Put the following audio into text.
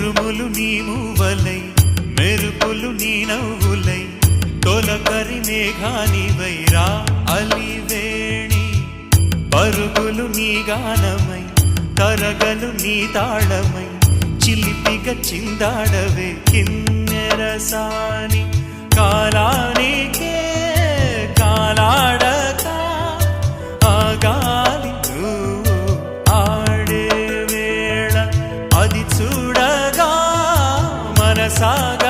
ఉరుములు నీ మూవలై మెరుపులు నీ నవ్వులై తొలకరి మేఘానివై రా అలివేణి పరుగులు నీ గానమై తరగలు నీ తాళమై చిలిపిగ చిందాడవే కిన్నెరసాని కాలానికే కాలాడక ఆగాలి నువ్వు ఆడే వేళ అది చూడగా మనసాగ